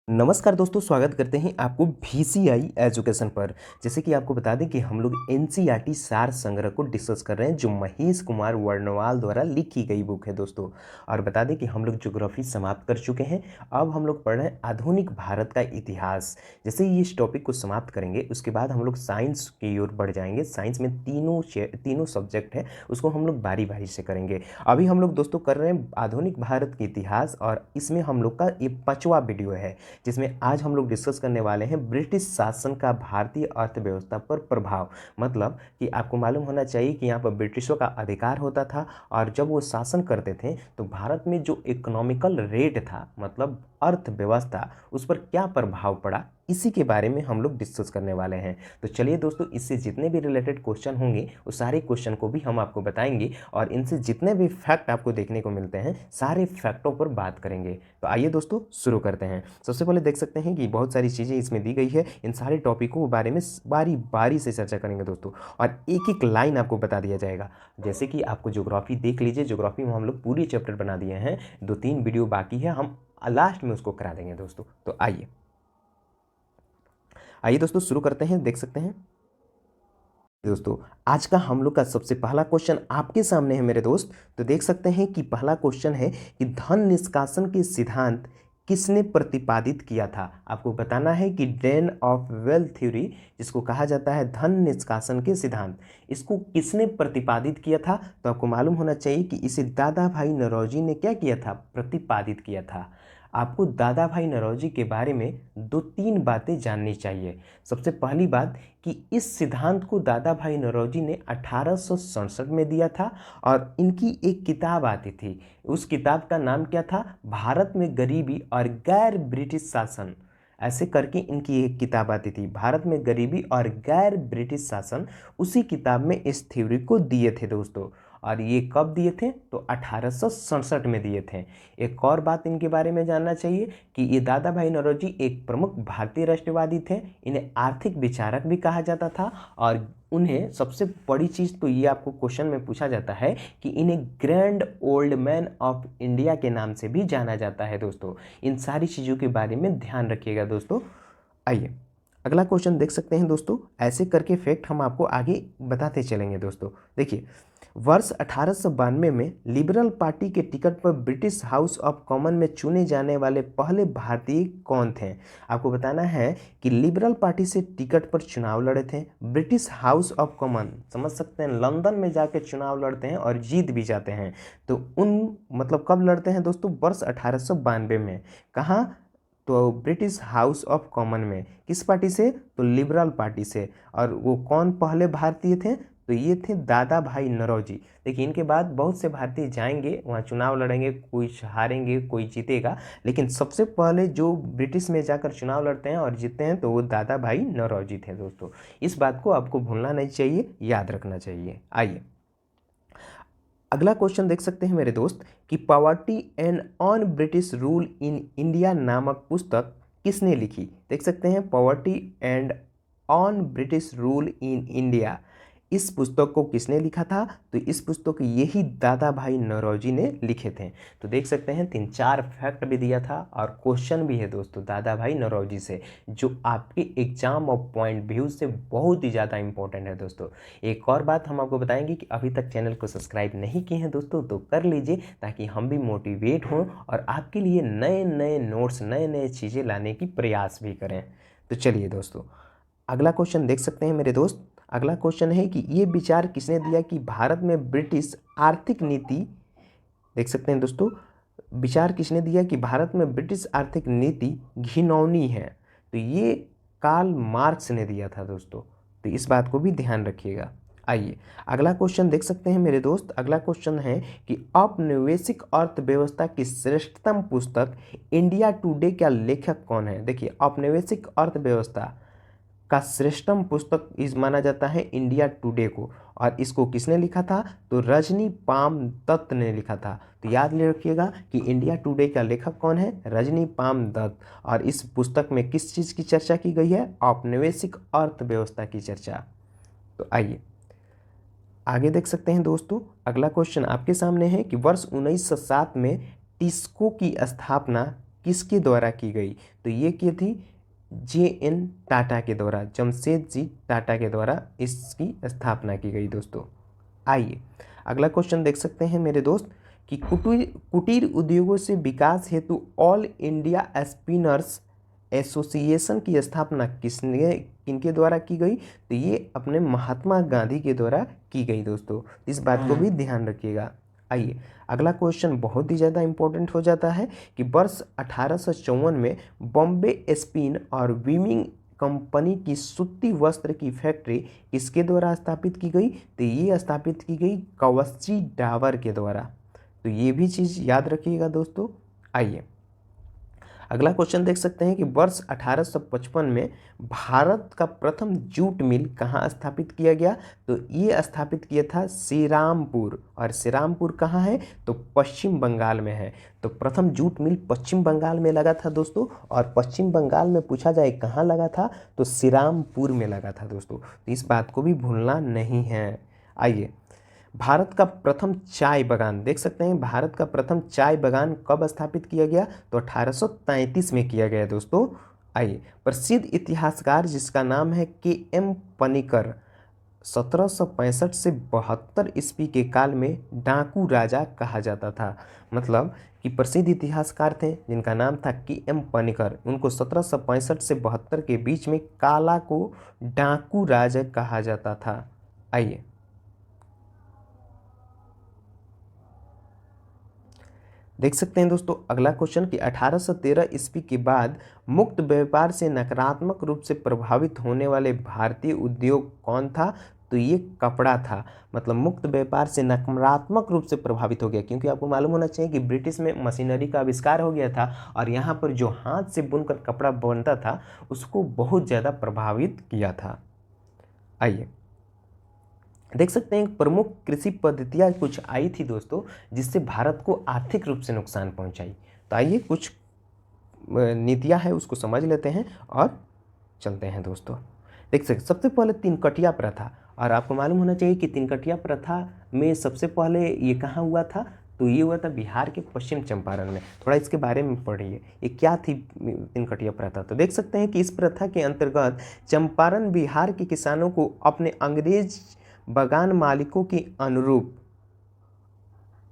नमस्कार दोस्तों, स्वागत करते हैं आपको VCI एजुकेशन पर। जैसे कि आपको बता दें कि हम लोग NCERT सार संग्रह को डिस्कस कर रहे हैं, जो महेश कुमार वर्णवाल द्वारा लिखी गई बुक है दोस्तों। और बता दें कि हम लोग ज्योग्राफी समाप्त कर चुके हैं। अब हम लोग पढ़ रहे हैं आधुनिक भारत का इतिहास। जैसे ही इस टॉपिक को समाप्त करेंगे उसके बाद हम लोग साइंस की ओर बढ़ जाएंगे। साइंस में तीनों सब्जेक्ट है, उसको हम लोग बारी बारी से करेंगे। अभी हम लोग दोस्तों कर रहे हैं आधुनिक भारत के इतिहास, और इसमें हम लोग का ये 5वां वीडियो है, जिसमें आज हम लोग डिस्कस करने वाले हैं ब्रिटिश शासन का भारतीय अर्थव्यवस्था पर प्रभाव। मतलब कि आपको मालूम होना चाहिए कि यहाँ पर ब्रिटिशों का अधिकार होता था, और जब वो शासन करते थे तो भारत में जो इकोनॉमिकल रेट था, मतलब अर्थव्यवस्था, उस पर क्या प्रभाव पड़ा, इसी के बारे में हम लोग डिस्कस करने वाले हैं। तो चलिए दोस्तों, इससे जितने भी रिलेटेड क्वेश्चन होंगे वो सारे क्वेश्चन को भी हम आपको बताएंगे, और इनसे जितने भी फैक्ट आपको देखने को मिलते हैं सारे फैक्टों पर बात करेंगे। तो आइए दोस्तों शुरू करते हैं। सबसे पहले देख सकते हैं कि बहुत सारी चीज़ें इसमें दी गई है। इन सारे टॉपिकों के बारे में बारी बारी से चर्चा करेंगे दोस्तों, और एक एक लाइन आपको बता दिया जाएगा। जैसे कि आपको ज्योग्राफी देख लीजिए, ज्योग्राफी में हम लोग पूरी चैप्टर बना दिए हैं, 2-3 वीडियो बाकी है, हम लास्ट में उसको करा देंगे दोस्तों। तो आइए आइए दोस्तों शुरू करते हैं। देख सकते हैं दोस्तों, आज का हम लोग का सबसे पहला क्वेश्चन आपके सामने है मेरे दोस्त। तो देख सकते हैं कि पहला क्वेश्चन है कि धन निष्कासन के सिद्धांत किसने प्रतिपादित किया था। आपको बताना है कि ड्रेन ऑफ वेल्थ थ्योरी, जिसको कहा जाता है धन निष्कासन के सिद्धांत, इसको किसने प्रतिपादित किया था। तो आपको मालूम होना चाहिए कि इसे दादा भाई नौरोजी ने क्या किया था, प्रतिपादित किया था। आपको दादा भाई नौरोजी के बारे में 2-3 बातें जाननी चाहिए। सबसे पहली बात कि इस सिद्धांत को दादा भाई नौरोजी ने 1867 में दिया था, और इनकी एक किताब आती थी, उस किताब का नाम क्या था, भारत में गरीबी और गैर ब्रिटिश शासन। ऐसे करके इनकी एक किताब आती थी, भारत में गरीबी और गैर ब्रिटिश शासन। उसी किताब में इस थ्योरी को दिए थे दोस्तों, और ये कब दिए थे, तो 1867 में दिए थे। एक और बात इनके बारे में जानना चाहिए कि ये दादा भाई नौरोजी एक प्रमुख भारतीय राष्ट्रवादी थे। इन्हें आर्थिक विचारक भी कहा जाता था, और उन्हें सबसे बड़ी चीज़ तो ये आपको क्वेश्चन में पूछा जाता है कि इन्हें grand old man of India के नाम से भी जाना जाता है दोस्तों। इन सारी चीज़ों के बारे में ध्यान रखिएगा दोस्तों। आइए अगला क्वेश्चन देख सकते हैं दोस्तों। ऐसे करके फैक्ट हम आपको आगे बताते चलेंगे दोस्तों। देखिए, वर्ष 1892 में लिबरल पार्टी के टिकट पर ब्रिटिश हाउस ऑफ कॉमन में चुने जाने वाले पहले भारतीय कौन थे। आपको बताना है कि लिबरल पार्टी से टिकट पर चुनाव लड़े थे ब्रिटिश हाउस ऑफ कॉमन। समझ सकते हैं, लंदन में जाकर चुनाव लड़ते हैं और जीत भी जाते हैं। तो उन मतलब कब लड़ते हैं दोस्तों, वर्ष 1892 में। कहाँ, तो ब्रिटिश हाउस ऑफ कॉमन में। किस पार्टी से, तो लिबरल पार्टी से। और वो कौन पहले भारतीय थे, तो ये थे दादा भाई नौरोजी। देखिए, इनके बाद बहुत से भारतीय जाएंगे वहाँ, चुनाव लड़ेंगे, कोई हारेंगे कोई जीतेगा, लेकिन सबसे पहले जो ब्रिटिश में जाकर चुनाव लड़ते हैं और जीतते हैं तो वो दादा भाई नौरोजी थे दोस्तों। इस बात को आपको भूलना नहीं चाहिए, याद रखना चाहिए। आइए अगला क्वेश्चन देख सकते हैं मेरे दोस्त कि poverty and on British rule in India नामक पुस्तक किसने लिखी। देख सकते हैं, poverty and on British rule in India, इस पुस्तक को किसने लिखा था, तो इस पुस्तक को यही दादा भाई नौरोजी ने लिखे थे। तो देख सकते हैं 3-4 फैक्ट भी दिया था, और क्वेश्चन भी है दोस्तों दादा भाई नौरोजी से, जो आपके एग्जाम और पॉइंट व्यू से बहुत ही ज़्यादा इंपॉर्टेंट है दोस्तों। एक और बात हम आपको बताएंगे कि अभी तक चैनल को सब्सक्राइब नहीं किए हैं दोस्तों तो कर लीजिए, ताकि हम भी मोटिवेट हों और आपके लिए नए नए नोट्स, नए नए चीज़ें लाने की प्रयास भी करें। तो चलिए दोस्तों, अगला क्वेश्चन देख सकते हैं मेरे दोस्त। अगला क्वेश्चन है कि ये विचार किसने दिया कि भारत में ब्रिटिश आर्थिक नीति, देख सकते हैं दोस्तों, विचार किसने दिया कि भारत में ब्रिटिश आर्थिक नीति घिनौनी है। तो ये कार्ल मार्क्स ने दिया था दोस्तों। तो इस बात को भी ध्यान रखिएगा। आइए अगला क्वेश्चन देख सकते हैं मेरे दोस्त। अगला क्वेश्चन है कि औपनिवेशिक अर्थव्यवस्था की श्रेष्ठतम पुस्तक इंडिया टुडे का लेखक कौन है। देखिए, औपनिवेशिक अर्थव्यवस्था का श्रेष्ठतम पुस्तक इस माना जाता है इंडिया टुडे को, और इसको किसने लिखा था, तो रजनी पाम दत्त ने लिखा था। तो याद ले रखिएगा कि इंडिया टुडे का लेखक कौन है, रजनी पाम दत्त। और इस पुस्तक में किस चीज़ की चर्चा की गई है, औपनिवेशिक अर्थव्यवस्था की चर्चा। तो आइए आगे देख सकते हैं दोस्तों। अगला क्वेश्चन आपके सामने है कि वर्ष 1907 में टिस्को की स्थापना किसके द्वारा की गई? तो ये की थी JN टाटा के द्वारा, जमशेदजी टाटा के द्वारा इसकी स्थापना की गई दोस्तों। आइए अगला क्वेश्चन देख सकते हैं मेरे दोस्त कि कुटीर उद्योगों से विकास हेतु ऑल इंडिया स्पिनर्स एसोसिएशन की स्थापना किनके द्वारा की गई? तो ये अपने महात्मा गांधी के द्वारा की गई दोस्तों, इस बात को भी ध्यान रखिएगा। आइए अगला क्वेश्चन बहुत ही ज़्यादा इंपॉर्टेंट हो जाता है कि वर्ष 1854 में बॉम्बे स्पिन और वीविंग कंपनी की सूती वस्त्र की फैक्ट्री किसके द्वारा स्थापित की गई? तो ये स्थापित की गई कवची डाबर के द्वारा। तो ये भी चीज़ याद रखिएगा दोस्तों। आइए अगला क्वेश्चन देख सकते हैं कि वर्ष 1855 में भारत का प्रथम जूट मिल कहाँ स्थापित किया गया? तो ये स्थापित किया था श्रीरामपुर, और श्रीरामपुर कहाँ है? तो पश्चिम बंगाल में है। तो प्रथम जूट मिल पश्चिम बंगाल में लगा था दोस्तों, और पश्चिम बंगाल में पूछा जाए कहाँ लगा था तो श्रीरामपुर में लगा था दोस्तों, तो इस बात को भी भूलना नहीं है। आइए भारत का प्रथम चाय बागान देख सकते हैं, भारत का प्रथम चाय बागान कब स्थापित किया गया? तो 1833 में किया गया दोस्तों। आइए प्रसिद्ध इतिहासकार जिसका नाम है KM पनिकर 1765 से 72 ईस्वी के काल में डाकू राजा कहा जाता था। मतलब कि प्रसिद्ध इतिहासकार थे जिनका नाम था KM पनिकर, उनको 1765 से 72 के बीच में काला को डाकू राजा कहा जाता था। आइए देख सकते हैं दोस्तों अगला क्वेश्चन कि 1813 ईस्वी के बाद मुक्त व्यापार से नकारात्मक रूप से प्रभावित होने वाले भारतीय उद्योग कौन था? तो ये कपड़ा था। मतलब मुक्त व्यापार से नकारात्मक रूप से प्रभावित हो गया, क्योंकि आपको मालूम होना चाहिए कि ब्रिटिश में मशीनरी का आविष्कार हो गया था और यहाँ पर जो हाथ से बुनकर कपड़ा बनता था उसको बहुत ज़्यादा प्रभावित किया था। आइए देख सकते हैं प्रमुख कृषि पद्धतियाँ कुछ आई थी दोस्तों जिससे भारत को आर्थिक रूप से नुकसान पहुंचाई। तो आइए कुछ नीतियाँ हैं उसको समझ लेते हैं और चलते हैं दोस्तों। देख सकते सबसे पहले तीन कटिया प्रथा, और आपको मालूम होना चाहिए कि तीन कटिया प्रथा में सबसे पहले ये कहाँ हुआ था? तो ये हुआ था बिहार के पश्चिम चंपारण में। थोड़ा इसके बारे में पढ़िए ये क्या थी तीन कटिया प्रथा। तो देख सकते हैं कि इस प्रथा के अंतर्गत चंपारण बिहार के किसानों को अपने अंग्रेज बगान मालिकों के अनुरूप,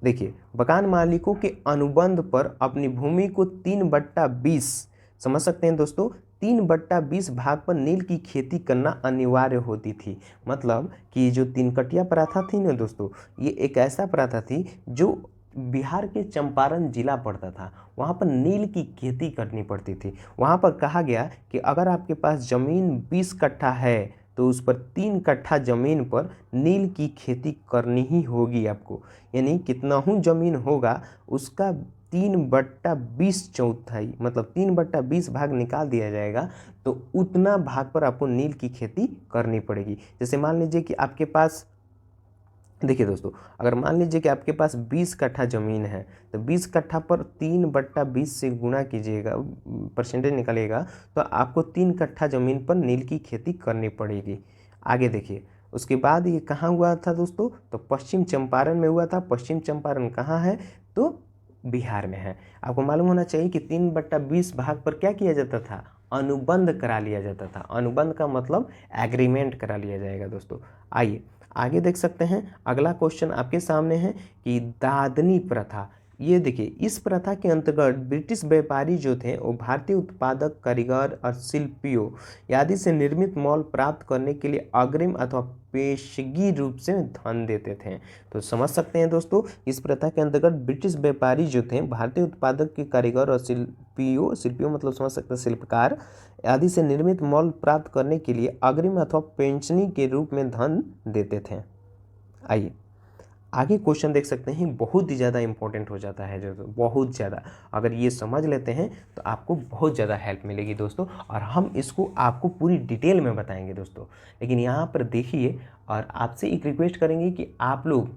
देखिए बगान मालिकों के अनुबंध पर अपनी भूमि को 3/20 समझ सकते हैं दोस्तों, 3/20 भाग पर नील की खेती करना अनिवार्य होती थी। मतलब कि जो तीन कटिया प्रथा थी ना दोस्तों, ये एक ऐसा प्रथा थी जो बिहार के चंपारण जिला पड़ता था, वहाँ पर नील की खेती करनी पड़ती थी। वहाँ पर कहा गया कि अगर आपके पास ज़मीन 20 कट्ठा है तो उस पर 3 कट्ठा ज़मीन पर नील की खेती करनी ही होगी आपको। यानी कितना ही ज़मीन होगा उसका 3/20 चौथाई, मतलब 3/20 भाग निकाल दिया जाएगा, तो उतना भाग पर आपको नील की खेती करनी पड़ेगी। जैसे मान लीजिए कि आपके पास, देखिए दोस्तों अगर मान लीजिए कि आपके पास 20 कट्ठा ज़मीन है तो 20 कट्ठा पर 3/20 से गुणा कीजिएगा, परसेंटेज निकलेगा, तो आपको 3 कट्ठा ज़मीन पर नील की खेती करनी पड़ेगी। आगे देखिए उसके बाद ये कहाँ हुआ था दोस्तों? तो पश्चिम चंपारण में हुआ था। पश्चिम चंपारण कहाँ है? तो बिहार में है। आपको मालूम होना चाहिए कि 3/20 भाग पर क्या किया जाता था? अनुबंध करा लिया जाता था। अनुबंध का मतलब एग्रीमेंट करा लिया जाएगा दोस्तों। आइए आगे देख सकते हैं अगला क्वेश्चन आपके सामने है कि दादनी प्रथा। ये देखिए इस प्रथा के अंतर्गत ब्रिटिश व्यापारी जो थे वो भारतीय उत्पादक कारीगर और शिल्पियों आदि से निर्मित माल प्राप्त करने के लिए अग्रिम अथवा पेशगी रूप से धन देते थे। तो समझ सकते हैं दोस्तों इस प्रथा के अंतर्गत ब्रिटिश व्यापारी जो थे भारतीय उत्पादक के कारीगर और शिल्पियों मतलब समझ सकते हैं शिल्पकार आदि से निर्मित माल प्राप्त करने के लिए अग्रिम अथवा पेंशनी के रूप में धन देते थे। आइए आगे क्वेश्चन देख सकते हैं, बहुत ही ज़्यादा इंपॉर्टेंट हो जाता है जो बहुत ज़्यादा, अगर ये समझ लेते हैं तो आपको बहुत ज़्यादा हेल्प मिलेगी दोस्तों, और हम इसको आपको पूरी डिटेल में बताएंगे दोस्तों। लेकिन यहाँ पर देखिए और आपसे एक रिक्वेस्ट करेंगे कि आप लोग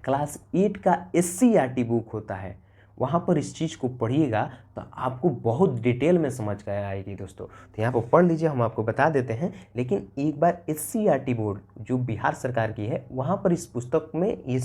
क्लास 8 का SCERT बुक होता है वहाँ पर इस चीज़ को पढ़िएगा तो आपको बहुत डिटेल में समझ कर आएगी दोस्तों। तो यहाँ पर पढ़ लीजिए, हम आपको बता देते हैं। लेकिन एक बार SCERT बोर्ड जो बिहार सरकार की है वहाँ पर इस पुस्तक में ये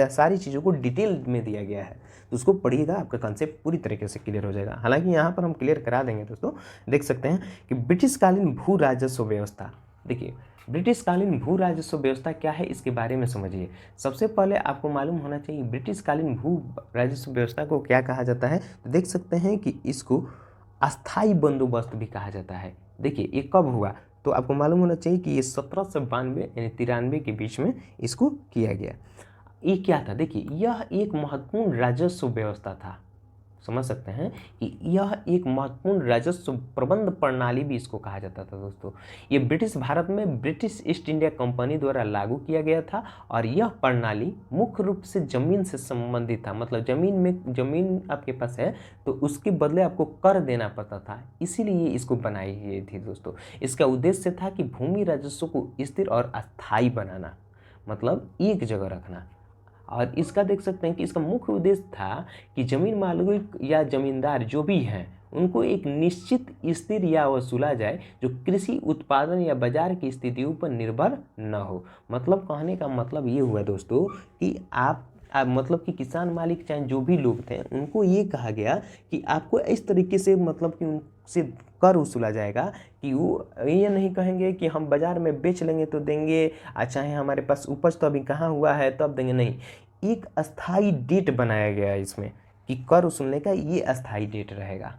सारी चीज़ों को डिटेल में दिया गया है। तो उसको पढ़िएगा, आपका कॉन्सेप्ट पूरी तरीके से क्लियर हो जाएगा। हालांकि यहाँ पर हम क्लियर करा देंगे दोस्तों। देख सकते हैं कि ब्रिटिशकालीन भू राजस्व व्यवस्था। देखिए ब्रिटिशकालीन भू राजस्व व्यवस्था क्या है, इसके बारे में समझिए। सबसे पहले आपको मालूम होना चाहिए ब्रिटिशकालीन भू राजस्व व्यवस्था को क्या कहा जाता है। तो देख सकते हैं कि इसको अस्थाई बंदोबस्त भी कहा जाता है। देखिए ये कब हुआ, तो आपको मालूम होना चाहिए कि ये 1792 यानी 93 के बीच में इसको किया गया। ये क्या था, देखिए यह एक महत्वपूर्ण राजस्व व्यवस्था था। समझ सकते हैं कि यह एक महत्वपूर्ण राजस्व प्रबंध प्रणाली भी इसको कहा जाता था दोस्तों। ये ब्रिटिश भारत में ब्रिटिश ईस्ट इंडिया कंपनी द्वारा लागू किया गया था और यह प्रणाली मुख्य रूप से जमीन से संबंधित था। मतलब जमीन आपके पास है तो उसके बदले आपको कर देना पड़ता था, इसीलिए इसको बनाई गई थी दोस्तों। इसका उद्देश्य था कि भूमि राजस्व को स्थिर और अस्थायी बनाना, मतलब एक जगह रखना। और इसका देख सकते हैं कि इसका मुख्य उद्देश्य था कि जमीन मालिक या जमींदार जो भी हैं उनको एक निश्चित स्थिर या वसूला जाए जो कृषि उत्पादन या बाजार की स्थितियों पर निर्भर न हो। मतलब कहने का मतलब ये हुआ दोस्तों कि आप मतलब कि किसान मालिक चाहे जो भी लोग थे उनको ये कहा गया कि आपको इस तरीके से मतलब कि उनसे कर वसूला जाएगा कि वो ये नहीं कहेंगे कि हम बाज़ार में बेच लेंगे तो देंगे, चाहे हमारे पास उपज तो अभी कहाँ हुआ है तब देंगे, नहीं। एक अस्थाई डेट बनाया गया है इसमें कि कर वसूलने का ये अस्थाई डेट रहेगा।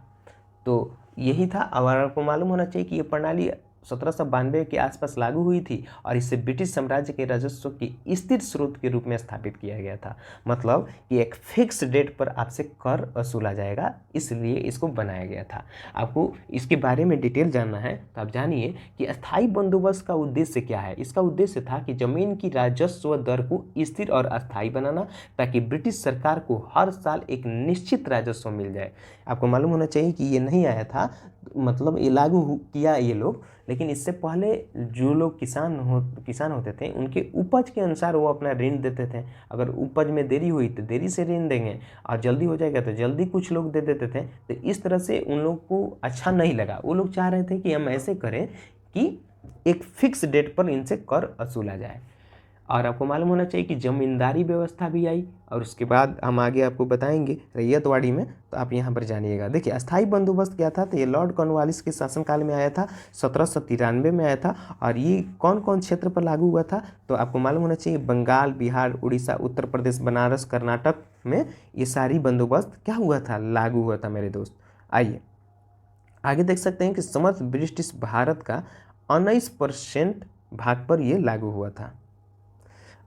तो यही था। और आपको मालूम होना चाहिए कि ये प्रणाली 1792 के आसपास लागू हुई थी और इसे ब्रिटिश साम्राज्य के राजस्व के स्थिर स्रोत के रूप में स्थापित किया गया था। मतलब कि एक फिक्स डेट पर आपसे कर वसूला जाएगा, इसलिए इसको बनाया गया था। आपको इसके बारे में डिटेल जानना है तो आप जानिए कि अस्थायी बंदोबस्त का उद्देश्य क्या है। इसका उद्देश्य था कि जमीन की राजस्व दर को स्थिर और अस्थायी बनाना, ताकि ब्रिटिश सरकार को हर साल एक निश्चित राजस्व मिल जाए। आपको मालूम होना चाहिए कि ये नहीं आया था, मतलब ये लागू किया ये लोग, लेकिन इससे पहले जो लोग किसान होते थे उनके उपज के अनुसार वो अपना ऋण देते थे। अगर उपज में देरी हुई तो देरी से ऋण देंगे और जल्दी हो जाएगा तो जल्दी कुछ लोग दे देते थे। तो इस तरह से उन लोग को अच्छा नहीं लगा। वो लोग चाह रहे थे कि हम ऐसे करें कि एक फिक्स डेट पर इनसे कर वसूला जाए। और आपको मालूम होना चाहिए कि जमींदारी व्यवस्था भी आई और उसके बाद हम आगे आपको बताएंगे रैयतवाड़ी में, तो आप यहाँ पर जानिएगा। देखिए अस्थाई बंदोबस्त क्या था, तो ये लॉर्ड कॉर्नवालिस के शासनकाल में आया था, 1793 में आया था। और ये कौन कौन क्षेत्र पर लागू हुआ था, तो आपको मालूम होना चाहिए बंगाल, बिहार, उड़ीसा, उत्तर प्रदेश, बनारस, कर्नाटक में ये सारी बंदोबस्त क्या हुआ था, लागू हुआ था मेरे दोस्त। आइए आगे देख सकते हैं कि समस्त ब्रिटिश भारत का 19% भाग पर यह लागू हुआ था।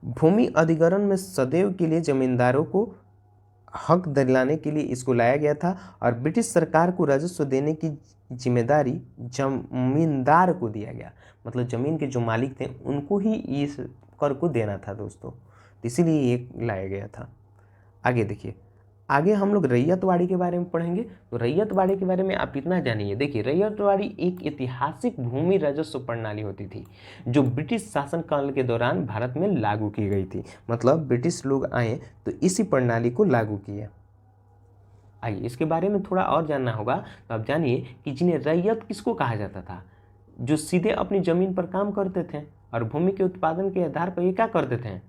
भूमि अधिग्रहण में सदैव के लिए जमींदारों को हक दिलाने के लिए इसको लाया गया था और ब्रिटिश सरकार को राजस्व देने की जिम्मेदारी जमींदार को दिया गया। मतलब ज़मीन के जो मालिक थे उनको ही इस कर को देना था दोस्तों, इसीलिए ये लाया गया था। आगे देखिए, आगे हम लोग रैयतवाड़ी के बारे में पढ़ेंगे। तो रैयतवाड़ी के बारे में आप इतना जानिए। देखिए रैयतवाड़ी एक ऐतिहासिक भूमि राजस्व प्रणाली होती थी जो ब्रिटिश शासनकाल के दौरान भारत में लागू की गई थी। मतलब ब्रिटिश लोग आए तो इसी प्रणाली को लागू किया। आइए इसके बारे में थोड़ा और जानना होगा। तो आप जानिए कि जिन्हें रैयत किसको कहा जाता था, जो सीधे अपनी ज़मीन पर काम करते थे और भूमि के उत्पादन के आधार पर ये क्या करते थे,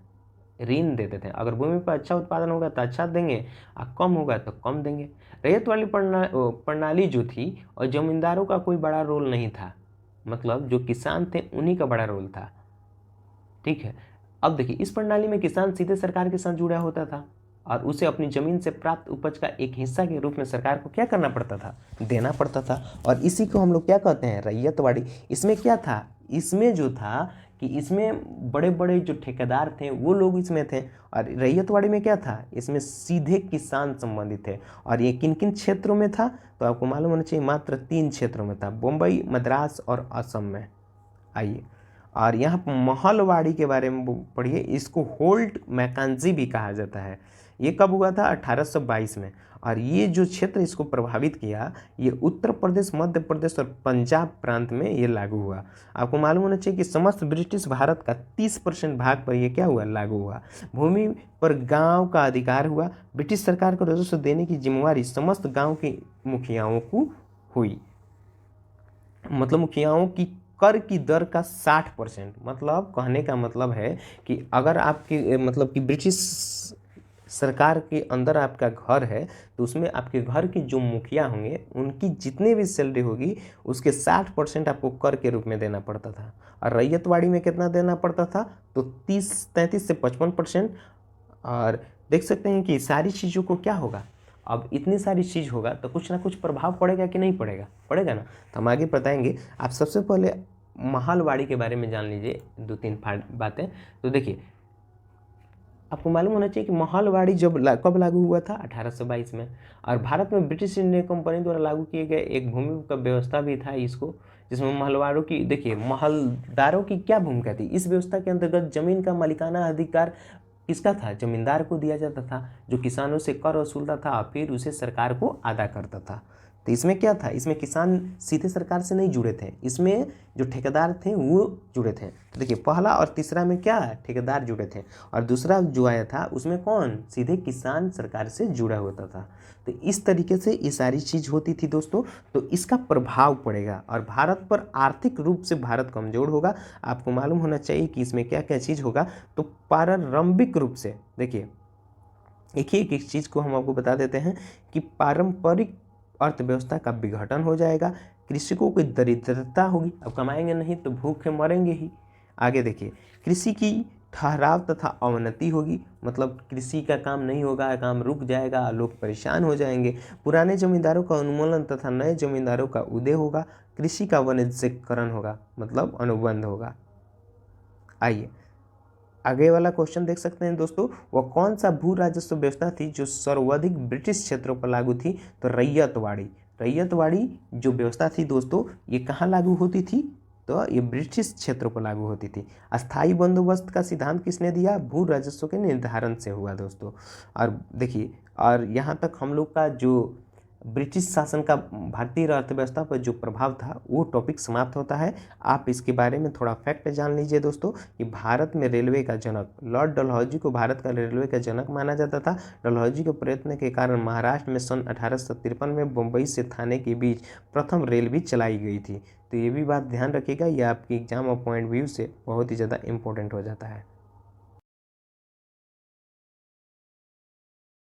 ऋण देते थे। अगर भूमि पर अच्छा उत्पादन होगा तो अच्छा देंगे और कम होगा तो कम देंगे। रैयत वाली प्रणाली जो थी और जमींदारों का कोई बड़ा रोल नहीं था, मतलब जो किसान थे उन्हीं का बड़ा रोल था। ठीक है, अब देखिए इस प्रणाली में किसान सीधे सरकार के साथ जुड़ा होता था और उसे अपनी ज़मीन से प्राप्त उपज का एक हिस्सा के रूप में सरकार को क्या करना पड़ता था, देना पड़ता था। और इसी को हम लोग क्या कहते हैं, रैयतवाड़ी। इसमें क्या था, इसमें जो था कि इसमें बड़े बड़े जो ठेकेदार थे वो लोग इसमें थे। और रैयतवाड़ी में क्या था, इसमें सीधे किसान संबंधित थे। और ये किन किन क्षेत्रों में था, तो आपको मालूम होना चाहिए मात्र 3 क्षेत्रों में था, मुंबई, मद्रास और असम में। आइए और यहाँ पर महलवाड़ी के बारे में पढ़िए। इसको होल्ट मैकेंजी भी कहा जाता है। ये कब हुआ था, 1822 में। और ये जो क्षेत्र इसको प्रभावित किया, ये उत्तर प्रदेश, मध्य प्रदेश और पंजाब प्रांत में ये लागू हुआ। आपको मालूम होना चाहिए कि समस्त ब्रिटिश भारत का 30% भाग पर ये क्या हुआ, लागू हुआ। भूमि पर गांव का अधिकार हुआ। ब्रिटिश सरकार को राजस्व देने की जिम्मेवारी समस्त गांव के मुखियाओं को हुई। मतलब मुखियाओं की कर की दर का 60%। मतलब कहने का मतलब है कि अगर आपकी मतलब कि ब्रिटिश सरकार के अंदर आपका घर है तो उसमें आपके घर के जो मुखिया होंगे उनकी जितनी भी सैलरी होगी उसके 60% आपको कर के रूप में देना पड़ता था। और रैयतवाड़ी में कितना देना पड़ता था, तो 33 से 55%। और देख सकते हैं कि सारी चीज़ों को क्या होगा, अब इतनी सारी चीज़ होगा तो कुछ ना कुछ प्रभाव पड़ेगा कि नहीं पड़ेगा, पड़ेगा ना। तो हम आगे बताएंगे। आप सबसे पहले महलवाड़ी के बारे में जान लीजिए 2-3 बातें। तो देखिए, आपको मालूम होना चाहिए कि महलवाड़ी कब लागू हुआ था, 1822 में। और भारत में ब्रिटिश इंडियन कंपनी द्वारा लागू किए गए एक भूमि का व्यवस्था भी था इसको, जिसमें महलवाड़ों की, देखिए महलदारों की क्या भूमिका थी। इस व्यवस्था के अंतर्गत जमीन का मालिकाना अधिकार किसका था, जमींदार को दिया जाता था, जो किसानों से कर वसूलता था और फिर उसे सरकार को अदा करता था। तो इसमें क्या था, इसमें किसान सीधे सरकार से नहीं जुड़े थे, इसमें जो ठेकेदार थे वो जुड़े थे। तो देखिए, पहला और तीसरा में क्या है, ठेकेदार जुड़े थे, और दूसरा जो आया था उसमें कौन, सीधे किसान सरकार से जुड़ा होता था। तो इस तरीके से ये सारी चीज़ होती थी दोस्तों। तो इसका प्रभाव पड़ेगा और भारत पर आर्थिक रूप से भारत कमज़ोर होगा। आपको मालूम होना चाहिए कि इसमें क्या क्या चीज़ होगा। तो प्रारंभिक रूप से देखिए, एक चीज़ को हम आपको बता देते हैं कि पारंपरिक अर्थव्यवस्था का विघटन हो जाएगा, कृषकों की दरिद्रता होगी, अब कमाएंगे नहीं तो भूखे मरेंगे ही। आगे देखिए, कृषि की ठहराव तथा अवनति होगी, मतलब कृषि का काम नहीं होगा, काम रुक जाएगा, लोग परेशान हो जाएंगे। पुराने जमींदारों का उन्मूलन तथा नए जमींदारों का उदय होगा। कृषि का वाणिज्यिकरण होगा, मतलब अनुबंध होगा। आइए आगे वाला क्वेश्चन देख सकते हैं दोस्तों, वह कौन सा भू राजस्व व्यवस्था थी जो सर्वाधिक ब्रिटिश क्षेत्रों पर लागू थी, तो रैयतवाड़ी। रैयतवाड़ी जो व्यवस्था थी दोस्तों, ये कहाँ लागू होती थी, तो ये ब्रिटिश क्षेत्रों पर लागू होती थी। अस्थाई बंदोबस्त का सिद्धांत किसने दिया, भू राजस्व के निर्धारण से हुआ दोस्तों। और देखिए, और यहाँ तक हम लोग का जो ब्रिटिश शासन का भारतीय अर्थव्यवस्था पर जो प्रभाव था वो टॉपिक समाप्त होता है। आप इसके बारे में थोड़ा फैक्ट जान लीजिए दोस्तों कि भारत में रेलवे का जनक, लॉर्ड डलहौजी को भारत का रेलवे का जनक माना जाता था। डलहौजी के प्रयत्न के कारण महाराष्ट्र में सन 1853 में मुंबई से थाने के बीच प्रथम रेल भी चलाई गई थी। तो ये भी बात ध्यान रखिएगा, ये आपकी एग्जाम और पॉइंट व्यू से बहुत ही ज़्यादा इंपॉर्टेंट हो जाता है।